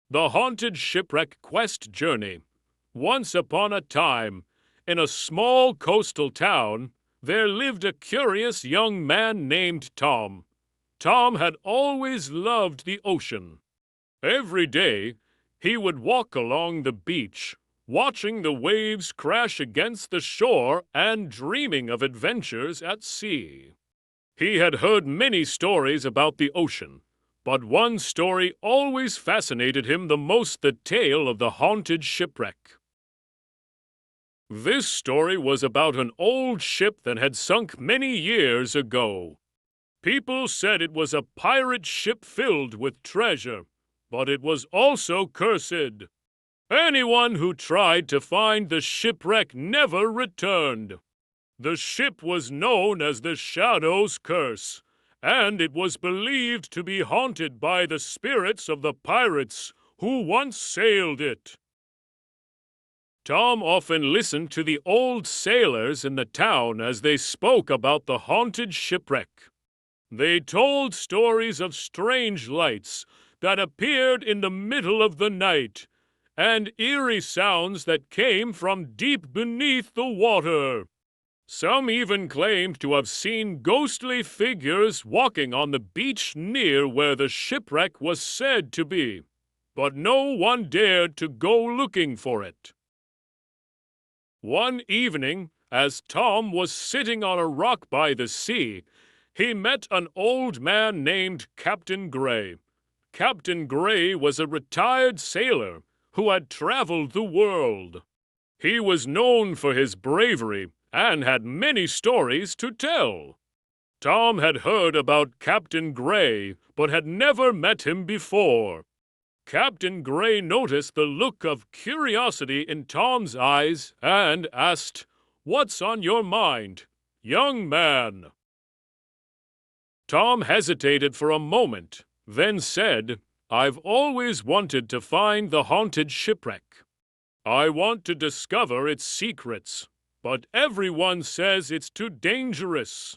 The Haunted Shipwreck Quest Journey. Once upon a time, in a small coastal town, there lived a curious young man named Tom. Tom had always loved the ocean. Every day, he would walk along the beach, watching the waves crash against the shore and dreaming of adventures at sea. He had heard many stories about the ocean, but one story always fascinated him the most: the tale of the haunted shipwreck. This story was about an old ship that had sunk many years ago. People said it was a pirate ship filled with treasure, but it was also cursed. Anyone who tried to find the shipwreck never returned. The ship was known as the Shadow's Curse, and it was believed to be haunted by the spirits of the pirates who once sailed it. Tom often listened to the old sailors in the town as they spoke about the haunted shipwreck. They told stories of strange lights that appeared in the middle of the night, and eerie sounds that came from deep beneath the water. Some even claimed to have seen ghostly figures walking on the beach near where the shipwreck was said to be, but no one dared to go looking for it. One evening, as Tom was sitting on a rock by the sea, he met an old man named Captain Gray. Captain Gray was a retired sailor who had traveled the world. He was known for his bravery and had many stories to tell. Tom had heard about Captain Gray, but had never met him before. Captain Gray noticed the look of curiosity in Tom's eyes and asked, "What's on your mind, young man?" Tom hesitated for a moment, then said, "I've always wanted to find the haunted shipwreck. I want to discover its secrets, but everyone says it's too dangerous."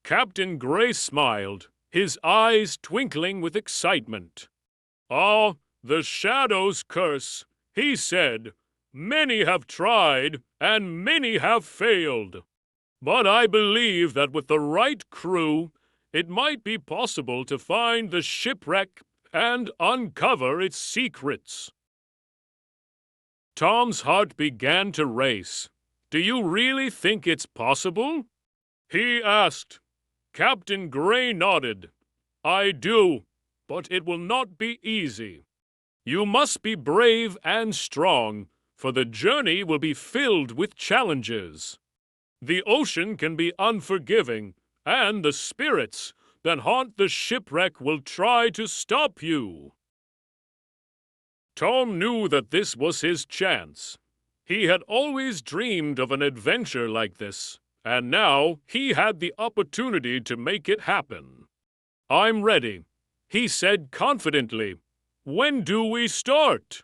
Captain Gray smiled, his eyes twinkling with excitement. "Ah, the Shadow's Curse," he said. "Many have tried, and many have failed. But I believe that with the right crew, it might be possible to find the shipwreck and uncover its secrets." Tom's heart began to race. "Do you really think it's possible?" he asked. Captain Gray nodded. "I do, but it will not be easy. You must be brave and strong, for the journey will be filled with challenges. The ocean can be unforgiving, and the spirits that haunt the shipwreck will try to stop you." Tom knew that this was his chance. He had always dreamed of an adventure like this, and now he had the opportunity to make it happen. "I'm ready," he said confidently. "When do we start?"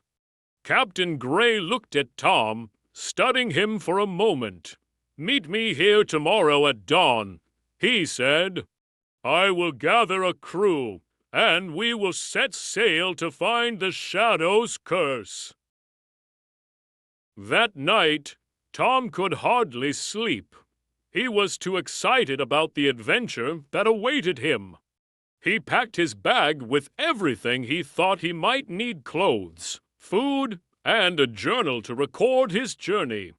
Captain Gray looked at Tom, studying him for a moment. "Meet me here tomorrow at dawn," he said. "I will gather a crew, and we will set sail to find the Shadow's Curse." That night, Tom could hardly sleep. He was too excited about the adventure that awaited him. He packed his bag with everything he thought he might need: clothes, food, and a journal to record his journey.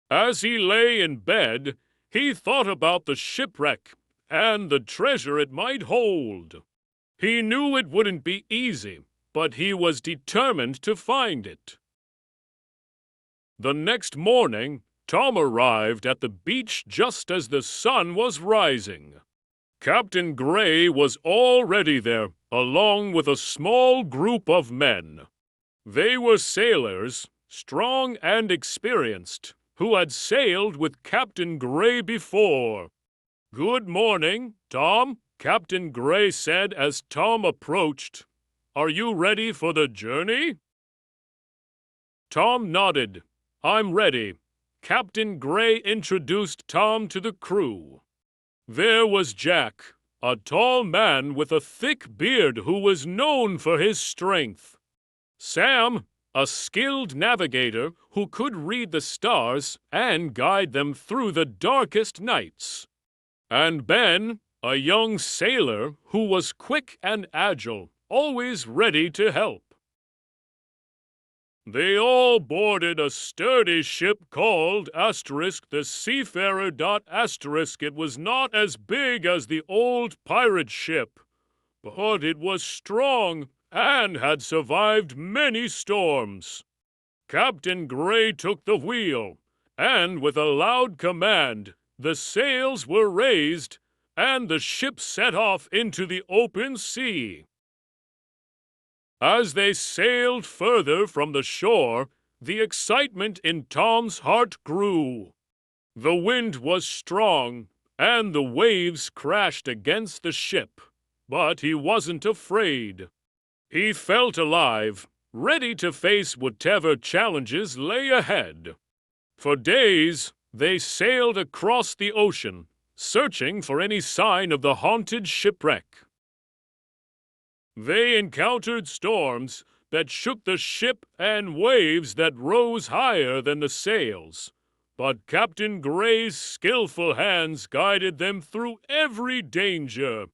As he lay in bed, he thought about the shipwreck and the treasure it might hold. He knew it wouldn't be easy, but he was determined to find it. The next morning, Tom arrived at the beach just as the sun was rising. Captain Gray was already there, along with a small group of men. They were sailors, strong and experienced, who had sailed with Captain Gray before. "Good morning, Tom," Captain Gray said as Tom approached. "Are you ready for the journey?" Tom nodded. "I'm ready." Captain Gray introduced Tom to the crew. There was Jack, a tall man with a thick beard who was known for his strength. Sam, a skilled navigator who could read the stars and guide them through the darkest nights. And Ben, a young sailor who was quick and agile, always ready to help. They all boarded a sturdy ship called the Seafarer. It was not as big as the old pirate ship, but it was strong and had survived many storms. Captain Gray took the wheel, and with a loud command, the sails were raised, and the ship set off into the open sea. As they sailed further from the shore, the excitement in Tom's heart grew. The wind was strong, and the waves crashed against the ship, but he wasn't afraid. He felt alive, ready to face whatever challenges lay ahead. For days, they sailed across the ocean, searching for any sign of the haunted shipwreck. They encountered storms that shook the ship and waves that rose higher than the sails, but Captain Gray's skillful hands guided them through every danger.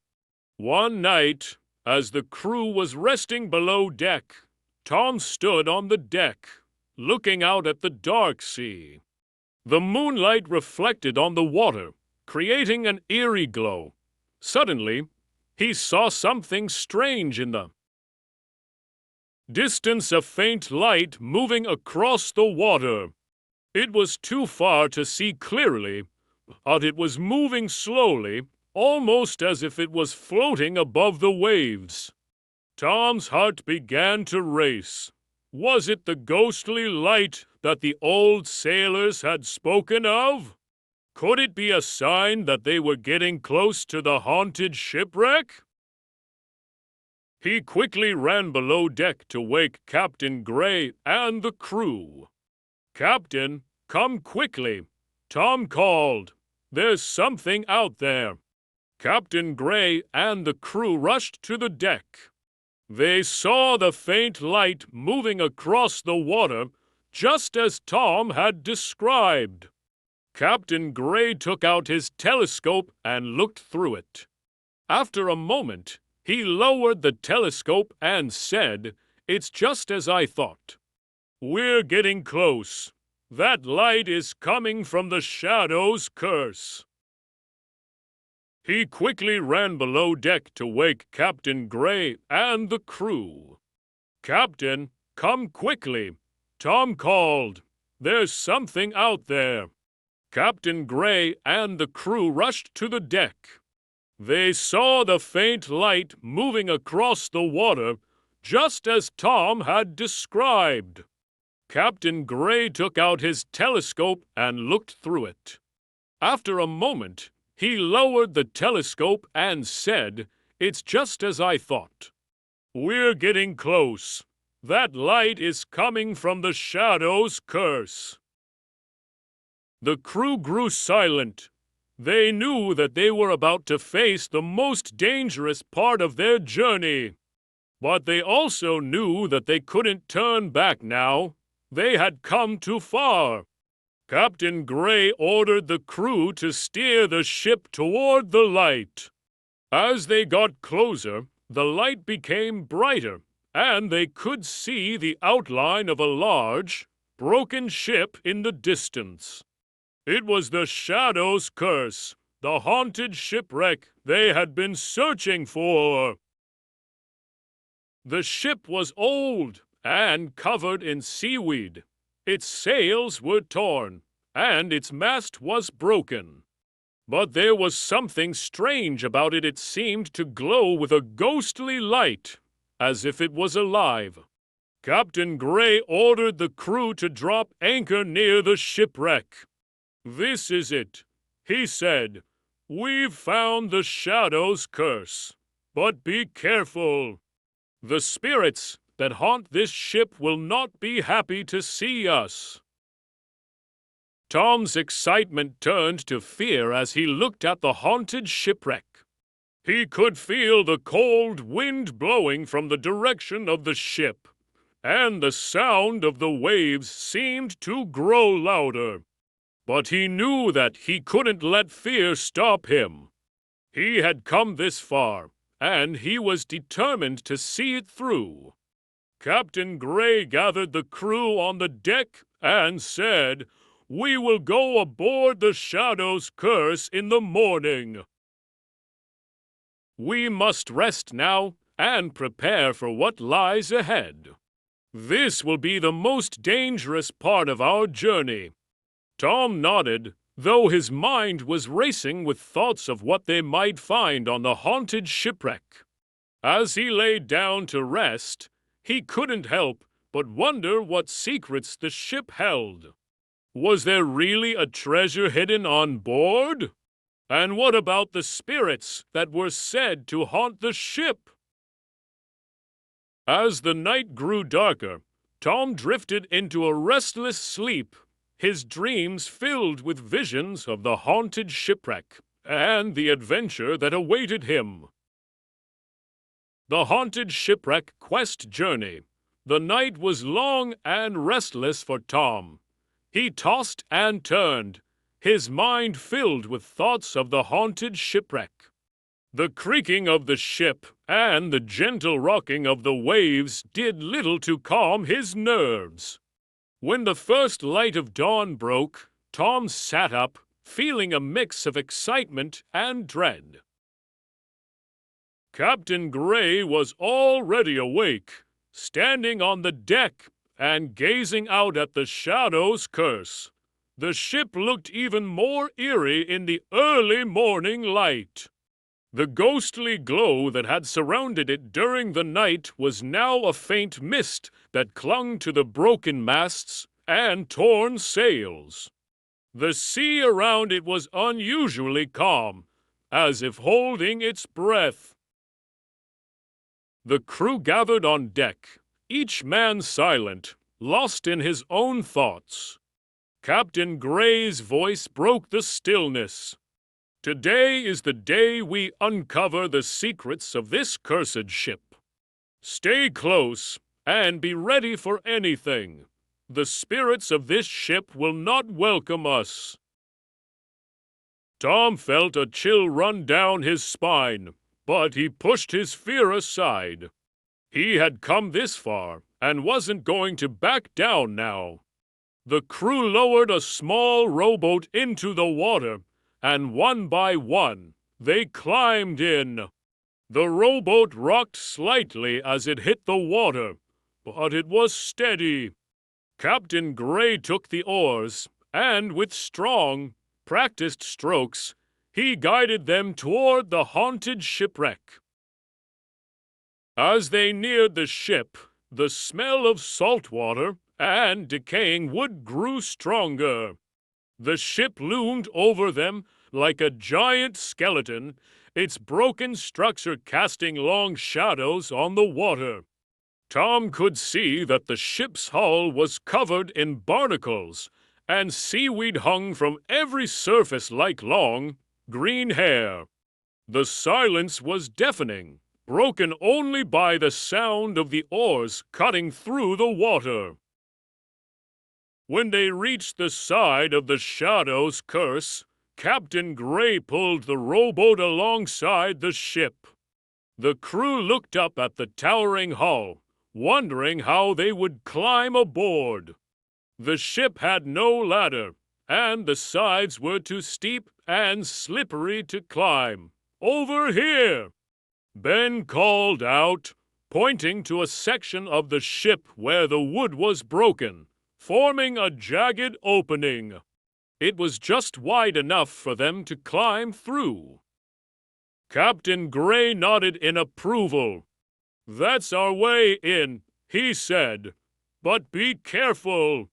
One night, as the crew was resting below deck, Tom stood on the deck, looking out at the dark sea. The moonlight reflected on the water, creating an eerie glow. Suddenly, he saw something strange in the distance, a faint light moving across the water. It was too far to see clearly, but it was moving slowly, almost as if it was floating above the waves. Tom's heart began to race. Was it the ghostly light that the old sailors had spoken of? Could it be a sign that they were getting close to the haunted shipwreck? He quickly ran below deck to wake Captain Gray and the crew. "Captain, come quickly," Tom called. "There's something out there." Captain Gray and the crew rushed to the deck. They saw the faint light moving across the water, just as Tom had described. Captain Gray took out his telescope and looked through it. After a moment, he lowered the telescope and said, "It's just as I thought. We're getting close. That light is coming from the Shadow's curse." He quickly ran below deck to wake Captain Gray and the crew. "Captain, come quickly," Tom called. "There's something out there." Captain Gray and the crew rushed to the deck. They saw the faint light moving across the water, just as Tom had described. Captain Gray took out his telescope and looked through it. After a moment, he lowered the telescope and said, "It's just as I thought. We're getting close. That light is coming from the Shadow's curse." The crew grew silent. They knew that they were about to face the most dangerous part of their journey. But they also knew that they couldn't turn back now. They had come too far. Captain Gray ordered the crew to steer the ship toward the light. As they got closer, the light became brighter, and they could see the outline of a large, broken ship in the distance. It was the Shadow's curse, the haunted shipwreck they had been searching for. The ship was old and covered in seaweed. Its sails were torn, and its mast was broken. But there was something strange about it. It seemed to glow with a ghostly light, as if it was alive. Captain Gray ordered the crew to drop anchor near the shipwreck. "This is it," he said. "We've found the Shadow's curse. But be careful. The spirits that haunt this ship will not be happy to see us." Tom's excitement turned to fear as he looked at the haunted shipwreck. He could feel the cold wind blowing from the direction of the ship. and the sound of the waves seemed to grow louder. But he knew that he couldn't let fear stop him. He had come this far, and he was determined to see it through. Captain Gray gathered the crew on the deck and said, "We will go aboard the Shadow's Curse in the morning. We must rest now and prepare for what lies ahead. This will be the most dangerous part of our journey." Tom nodded, though his mind was racing with thoughts of what they might find on the haunted shipwreck. As he lay down to rest, he couldn't help but wonder what secrets the ship held. Was there really a treasure hidden on board? And what about the spirits that were said to haunt the ship? As the night grew darker, Tom drifted into a restless sleep, his dreams filled with visions of the haunted shipwreck and the adventure that awaited him. The haunted shipwreck quest journey. The night was long and restless for Tom. He tossed and turned, his mind filled with thoughts of the haunted shipwreck. The creaking of the ship and the gentle rocking of the waves did little to calm his nerves. When the first light of dawn broke, Tom sat up, feeling a mix of excitement and dread. Captain Gray was already awake, standing on the deck and gazing out at the Shadow's Curse. The ship looked even more eerie in the early morning light. The ghostly glow that had surrounded it during the night was now a faint mist that clung to the broken masts and torn sails. The sea around it was unusually calm, as if holding its breath. The crew gathered on deck, each man silent, lost in his own thoughts. Captain Gray's voice broke the stillness. "Today is the day we uncover the secrets of this cursed ship. Stay close and be ready for anything. The spirits of this ship will not welcome us." Tom felt a chill run down his spine, but he pushed his fear aside. He had come this far and wasn't going to back down now. The crew lowered a small rowboat into the water, and one by one, they climbed in. The rowboat rocked slightly as it hit the water, but it was steady. Captain Gray took the oars, and with strong, practiced strokes, he guided them toward the haunted shipwreck. As they neared the ship, the smell of salt water and decaying wood grew stronger. The ship loomed over them like a giant skeleton, its broken structure casting long shadows on the water. Tom could see that the ship's hull was covered in barnacles, and seaweed hung from every surface like long, green hair. The silence was deafening, broken only by the sound of the oars cutting through the water. When they reached the side of the Shadow's Curse, Captain Gray pulled the rowboat alongside the ship. The crew looked up at the towering hull, wondering how they would climb aboard. The ship had no ladder, and the sides were too steep and slippery to climb. "Over here!" Ben called out, pointing to a section of the ship where the wood was broken, forming a jagged opening. It was just wide enough for them to climb through. Captain Gray nodded in approval. "That's our way in," he said. "But be careful.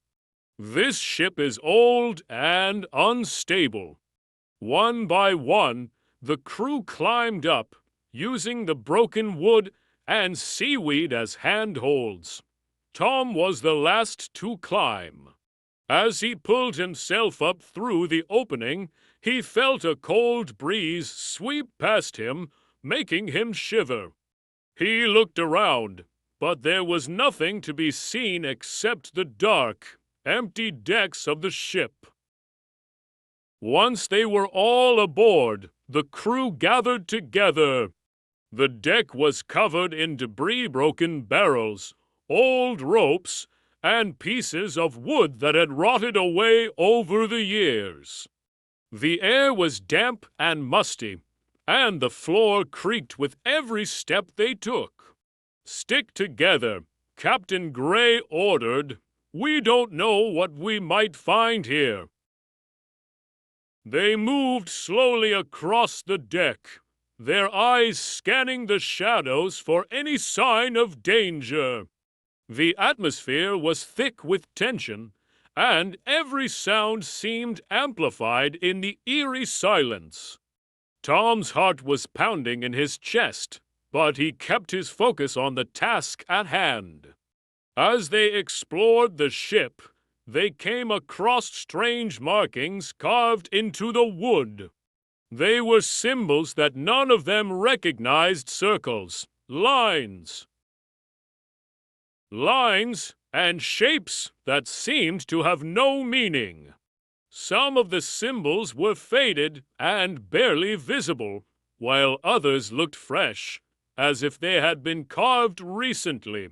This ship is old and unstable." One by one, the crew climbed up, using the broken wood and seaweed as handholds. Tom was the last to climb. As he pulled himself up through the opening, he felt a cold breeze sweep past him, making him shiver. He looked around, but there was nothing to be seen except the dark, empty decks of the ship. Once they were all aboard, the crew gathered together. The deck was covered in debris-broken barrels, old ropes, and pieces of wood that had rotted away over the years. The air was damp and musty, and the floor creaked with every step they took. "Stick together," Captain Gray ordered. "We don't know what we might find here." They moved slowly across the deck, their eyes scanning the shadows for any sign of danger. The atmosphere was thick with tension, and every sound seemed amplified in the eerie silence. Tom's heart was pounding in his chest, but he kept his focus on the task at hand. As they explored the ship, they came across strange markings carved into the wood. They were symbols that none of them recognized: circles, lines, and shapes that seemed to have no meaning. Some of the symbols were faded and barely visible, while others looked fresh, as if they had been carved recently.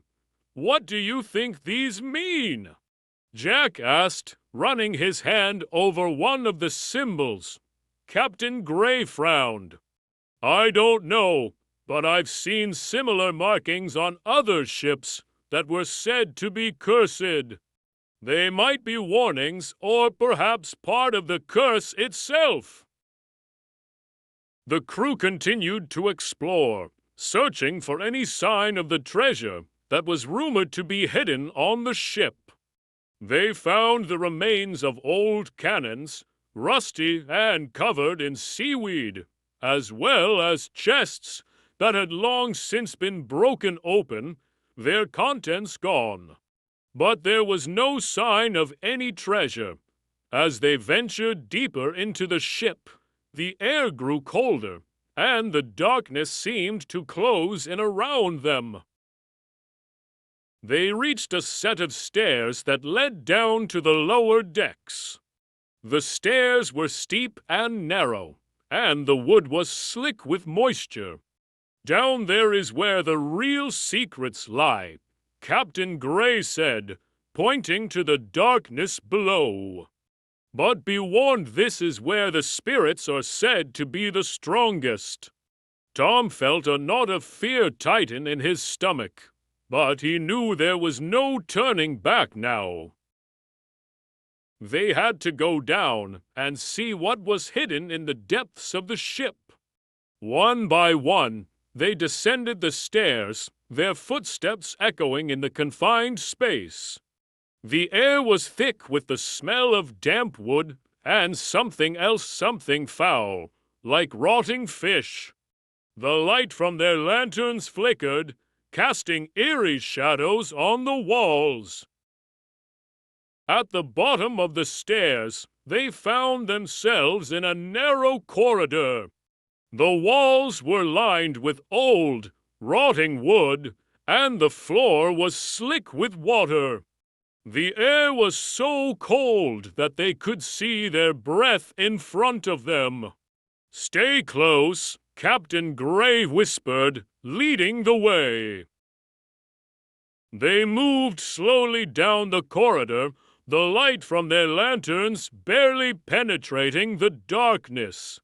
"What do you think these mean?" Jack asked, running his hand over one of the symbols. Captain Gray frowned. "I don't know, but I've seen similar markings on other ships that were said to be cursed. They might be warnings, or perhaps part of the curse itself." The crew continued to explore, searching for any sign of the treasure that was rumored to be hidden on the ship. They found the remains of old cannons, rusty and covered in seaweed, as well as chests that had long since been broken open, their contents gone. But there was no sign of any treasure. As they ventured deeper into the ship, the air grew colder, and the darkness seemed to close in around them. They reached a set of stairs that led down to the lower decks. The stairs were steep and narrow, and the wood was slick with moisture. "Down there is where the real secrets lie," Captain Gray said, pointing to the darkness below. "But be warned, this is where the spirits are said to be the strongest." Tom felt a knot of fear tighten in his stomach, but he knew there was no turning back now. They had to go down and see what was hidden in the depths of the ship. One by one, they descended the stairs, their footsteps echoing in the confined space. The air was thick with the smell of damp wood and something foul, like rotting fish. The light from their lanterns flickered, casting eerie shadows on the walls. At the bottom of the stairs, they found themselves in a narrow corridor. The walls were lined with old, rotting wood, and the floor was slick with water. The air was so cold that they could see their breath in front of them. "Stay close," Captain Gray whispered, leading the way. They moved slowly down the corridor, the light from their lanterns barely penetrating the darkness.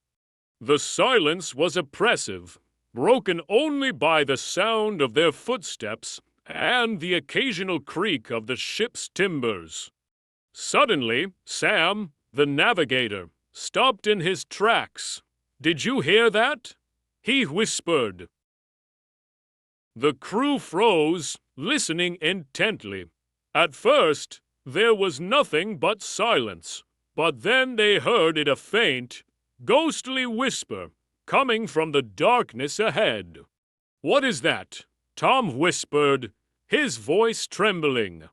The silence was oppressive, broken only by the sound of their footsteps and the occasional creak of the ship's timbers. Suddenly, Sam, the navigator, stopped in his tracks. "Did you hear that?" he whispered. The crew froze, listening intently. At first, there was nothing but silence, but then they heard it, a faint, ghostly whisper coming from the darkness ahead. "What is that?" Tom whispered, his voice trembling.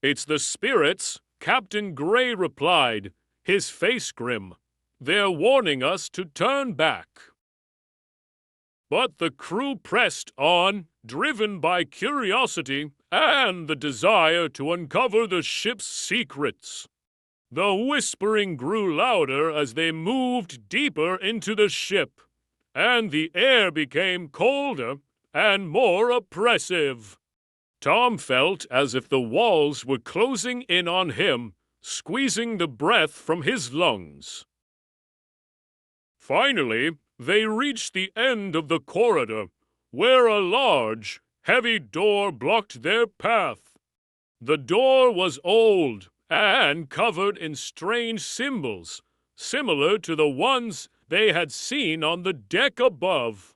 "It's the spirits," Captain Gray replied, his face grim. "They're warning us to turn back." But the crew pressed on, driven by curiosity and the desire to uncover the ship's secrets. The whispering grew louder as they moved deeper into the ship, and the air became colder and more oppressive. Tom felt as if the walls were closing in on him, squeezing the breath from his lungs. Finally, they reached the end of the corridor, where a large, heavy door blocked their path. The door was old and covered in strange symbols, similar to the ones they had seen on the deck above.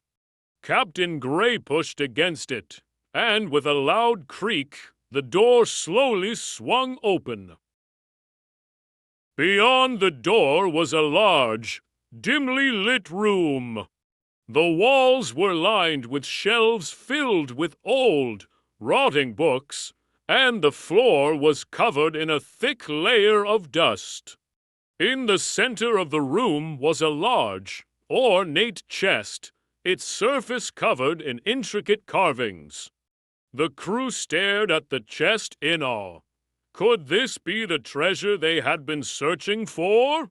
Captain Gray pushed against it, and with a loud creak, the door slowly swung open. Beyond the door was a large, dimly lit room. The walls were lined with shelves filled with old, rotting books, and the floor was covered in a thick layer of dust. In the center of the room was a large, ornate chest, its surface covered in intricate carvings. The crew stared at the chest in awe. Could this be the treasure they had been searching for?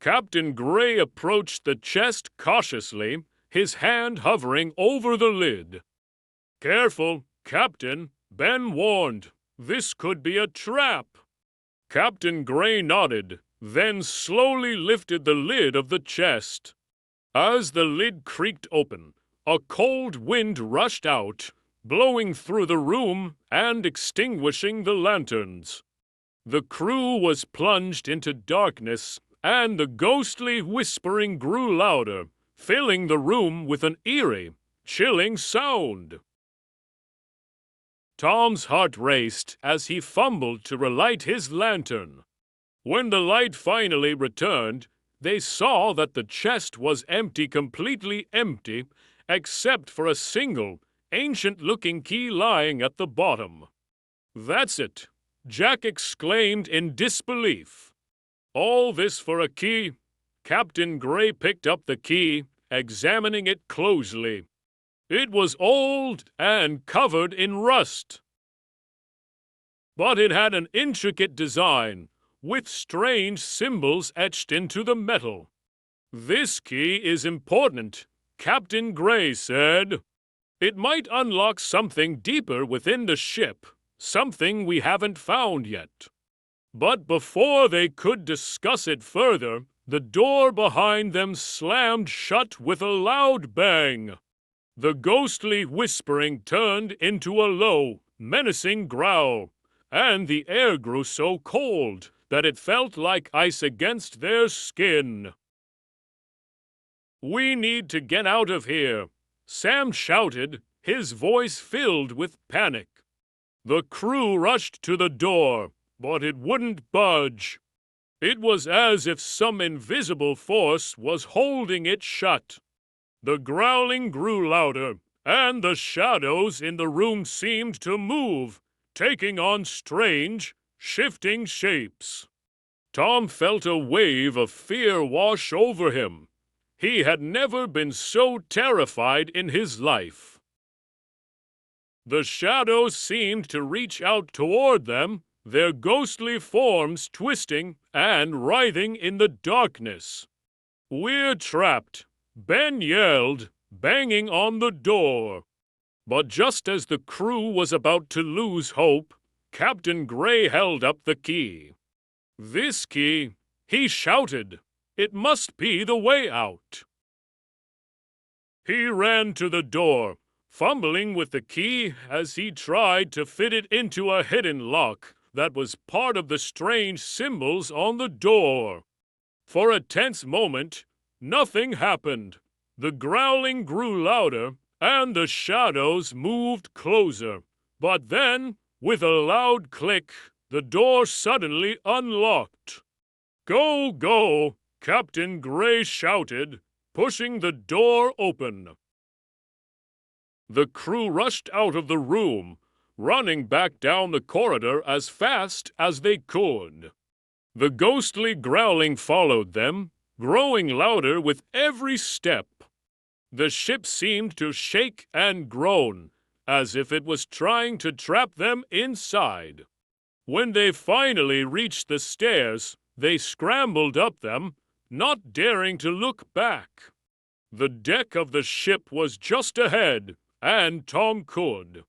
Captain Gray approached the chest cautiously, his hand hovering over the lid. "Careful, Captain," Ben warned. "This could be a trap." Captain Gray nodded, then slowly lifted the lid of the chest. As the lid creaked open, a cold wind rushed out, blowing through the room and extinguishing the lanterns. The crew was plunged into darkness, and the ghostly whispering grew louder, filling the room with an eerie, chilling sound. Tom's heart raced as he fumbled to relight his lantern. When the light finally returned, they saw that the chest was empty, completely empty, except for a single, ancient-looking key lying at the bottom. "That's it," Jack exclaimed in disbelief. "All this for a key?" Captain Gray picked up the key, examining it closely. It was old and covered in rust. But it had an intricate design, with strange symbols etched into the metal. "This key is important," Captain Gray said. "It might unlock something deeper within the ship, something we haven't found yet." But before they could discuss it further, the door behind them slammed shut with a loud bang. The ghostly whispering turned into a low, menacing growl, and the air grew so cold that it felt like ice against their skin. "We need to get out of here," Sam shouted, his voice filled with panic. The crew rushed to the door, but it wouldn't budge. It was as if some invisible force was holding it shut. The growling grew louder, and the shadows in the room seemed to move, taking on strange, shifting shapes. Tom felt a wave of fear wash over him. He had never been so terrified in his life. The shadows seemed to reach out toward them, their ghostly forms twisting and writhing in the darkness. "We're trapped," Ben yelled, banging on the door. But just as the crew was about to lose hope, Captain Gray held up the key. "This key," he shouted. "It must be the way out." He ran to the door, fumbling with the key as he tried to fit it into a hidden lock that was part of the strange symbols on the door. For a tense moment, nothing happened. The growling grew louder, and the shadows moved closer. But then, with a loud click, the door suddenly unlocked. "Go, go!" Captain Gray shouted, pushing the door open. The crew rushed out of the room, running back down the corridor as fast as they could. The ghostly growling followed them, growing louder with every step. The ship seemed to shake and groan, as if it was trying to trap them inside. When they finally reached the stairs, they scrambled up them, not daring to look back. The deck of the ship was just ahead, and Tom could.